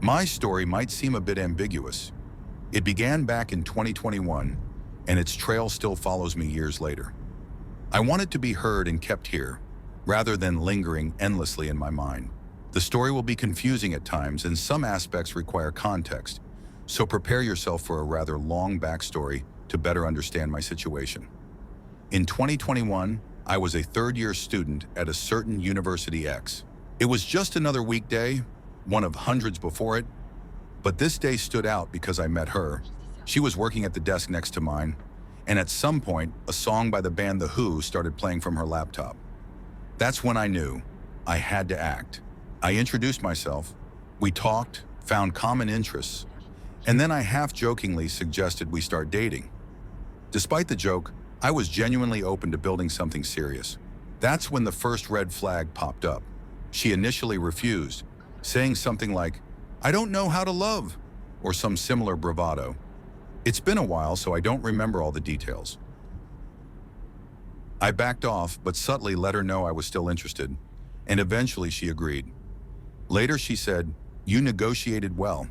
My story might seem a bit ambiguous. It began back in 2021, and its trail still follows me years later. I want it to be heard and kept here, rather than lingering endlessly in my mind. The story will be confusing at times, and some aspects require context, so prepare yourself for a rather long backstory to better understand my situation. In 2021, I was a third-year student at a certain University X. It was just another weekday, one of hundreds before it, but this day stood out because I met her. She was working at the desk next to mine, and at some point, a song by the band The Who started playing from her laptop. That's when I knew I had to act. I introduced myself, we talked, found common interests, and then I half-jokingly suggested we start dating. Despite the joke, I was genuinely open to building something serious. That's when the first red flag popped up. She initially refused, saying something like, "I don't know how to love," or some similar bravado. It's been a while, so I don't remember all the details. I backed off, but subtly let her know I was still interested, and eventually she agreed. Later she said, "You negotiated well.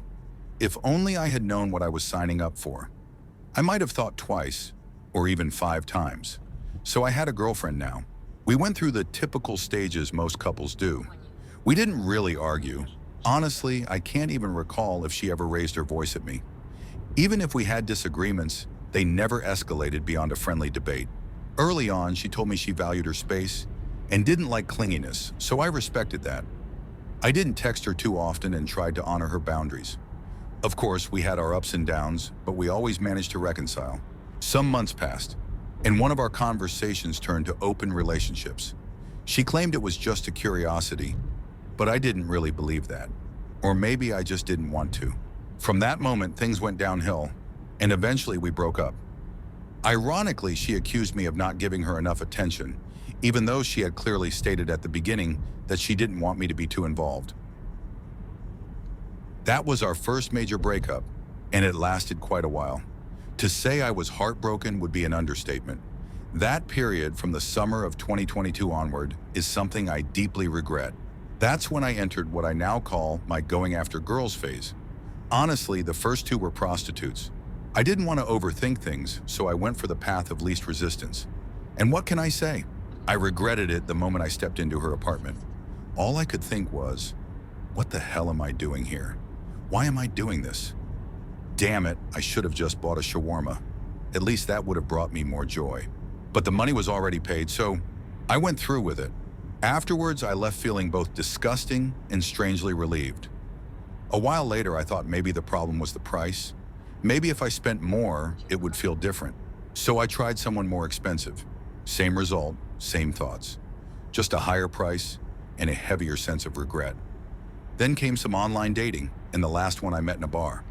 If only I had known what I was signing up for. I might have thought twice, or even 5 times. So I had a girlfriend now. We went through the typical stages most couples do. We didn't really argue. Honestly, I can't even recall if she ever raised her voice at me. Even if we had disagreements, they never escalated beyond a friendly debate. Early on, she told me she valued her space and didn't like clinginess, so I respected that. I didn't text her too often and tried to honor her boundaries. Of course, we had our ups and downs, but we always managed to reconcile. Some months passed, and one of our conversations turned to open relationships. She claimed it was just a curiosity, but I didn't really believe that. Or maybe I just didn't want to. From that moment, things went downhill, and eventually we broke up. Ironically, she accused me of not giving her enough attention, even though she had clearly stated at the beginning that she didn't want me to be too involved. That was our first major breakup, and it lasted quite a while. To say I was heartbroken would be an understatement. That period from the summer of 2022 onward is something I deeply regret. That's when I entered what I now call my going after girls phase. Honestly, the first 2 were prostitutes. I didn't want to overthink things, so I went for the path of least resistance. And what can I say? I regretted it the moment I stepped into her apartment. All I could think was, what the hell am I doing here? Why am I doing this? Damn it, I should have just bought a shawarma. At least that would have brought me more joy. But the money was already paid, so I went through with it. Afterwards, I left feeling both disgusting and strangely relieved. A while later, I thought maybe the problem was the price. Maybe if I spent more, it would feel different. So I tried someone more expensive. Same result, same thoughts. Just a higher price and a heavier sense of regret. Then came some online dating, and the last one I met in a bar.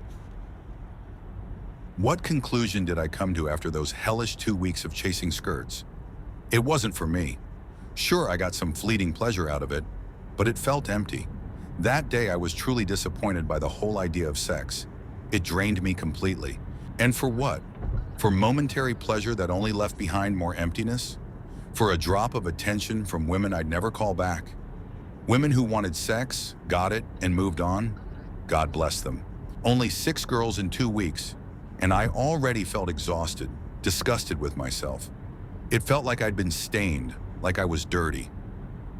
What conclusion did I come to after those hellish 2 weeks of chasing skirts? It wasn't for me. Sure, I got some fleeting pleasure out of it, but it felt empty. That day, I was truly disappointed by the whole idea of sex. It drained me completely. And for what? For momentary pleasure that only left behind more emptiness? For a drop of attention from women I'd never call back? Women who wanted sex, got it, and moved on? God bless them. Only 6 girls in 2 weeks, and I already felt exhausted, disgusted with myself. It felt like I'd been stained, like I was dirty.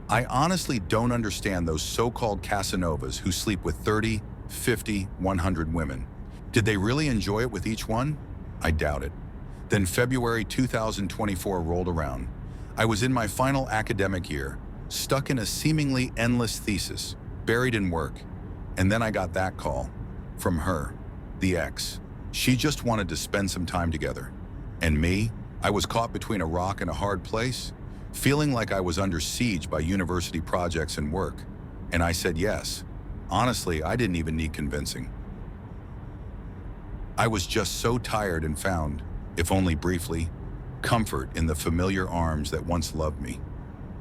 I honestly don't understand those so-called Casanovas who sleep with 30, 50, 100 women. Did they really enjoy it with each one? I doubt it. Then February 2024 rolled around. I was in my final academic year, stuck in a seemingly endless thesis, buried in work. And then I got that call. From her, the ex. She just wanted to spend some time together. And me? I was caught between a rock and a hard place, feeling like I was under siege by university projects and work. And I said yes. Honestly, I didn't even need convincing. I was just so tired and found, if only briefly, comfort in the familiar arms that once loved me.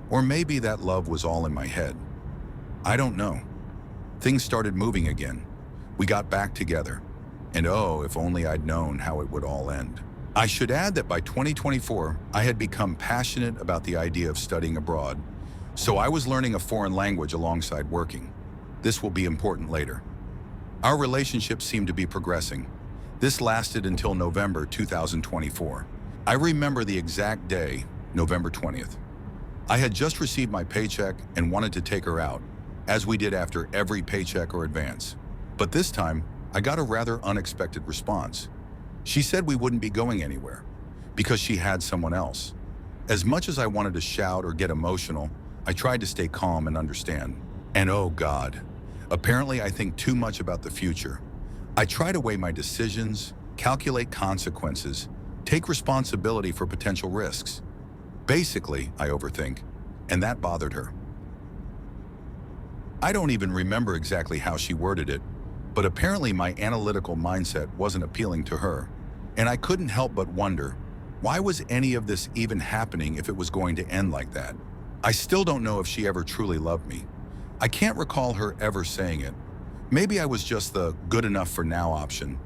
Or maybe that love was all in my head. I don't know. Things started moving again. We got back together. And oh, if only I'd known how it would all end. I should add that by 2024, I had become passionate about the idea of studying abroad, so I was learning a foreign language alongside working. This will be important later. Our relationship seemed to be progressing. This lasted until November 2024. I remember the exact day, November 20th. I had just received my paycheck and wanted to take her out, as we did after every paycheck or advance. But this time, I got a rather unexpected response. She said we wouldn't be going anywhere, because she had someone else. As much as I wanted to shout or get emotional, I tried to stay calm and understand. And oh God, apparently I think too much about the future. I try to weigh my decisions, calculate consequences, take responsibility for potential risks. Basically, I overthink, and that bothered her. I don't even remember exactly how she worded it, but apparently my analytical mindset wasn't appealing to her, and I couldn't help but wonder, why was any of this even happening if it was going to end like that? I still don't know if she ever truly loved me. I can't recall her ever saying it. Maybe I was just the good enough for now option.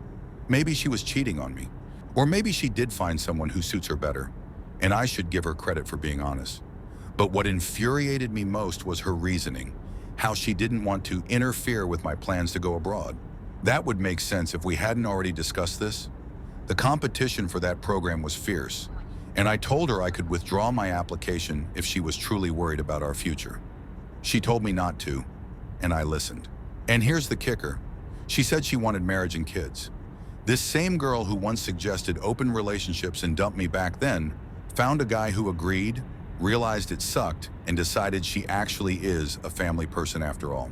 Maybe she was cheating on me. Or maybe she did find someone who suits her better, and I should give her credit for being honest. But what infuriated me most was her reasoning, how she didn't want to interfere with my plans to go abroad. That would make sense if we hadn't already discussed this. The competition for that program was fierce, and I told her I could withdraw my application if she was truly worried about our future. She told me not to, and I listened. And here's the kicker. She said she wanted marriage and kids. This same girl who once suggested open relationships and dumped me back then found a guy who agreed, realized it sucked, and decided she actually is a family person after all.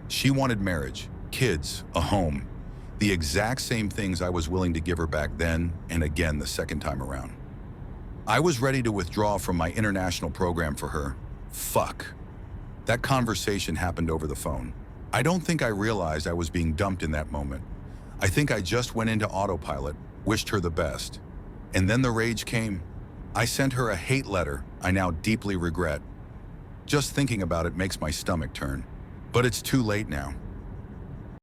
She wanted marriage, kids, a home, the exact same things I was willing to give her back then and again the second time around. I was ready to withdraw from my international program for her. Fuck. That conversation happened over the phone. I don't think I realized I was being dumped in that moment. I think I just went into autopilot, wished her the best. And then the rage came. I sent her a hate letter I now deeply regret. Just thinking about it makes my stomach turn. But it's too late now.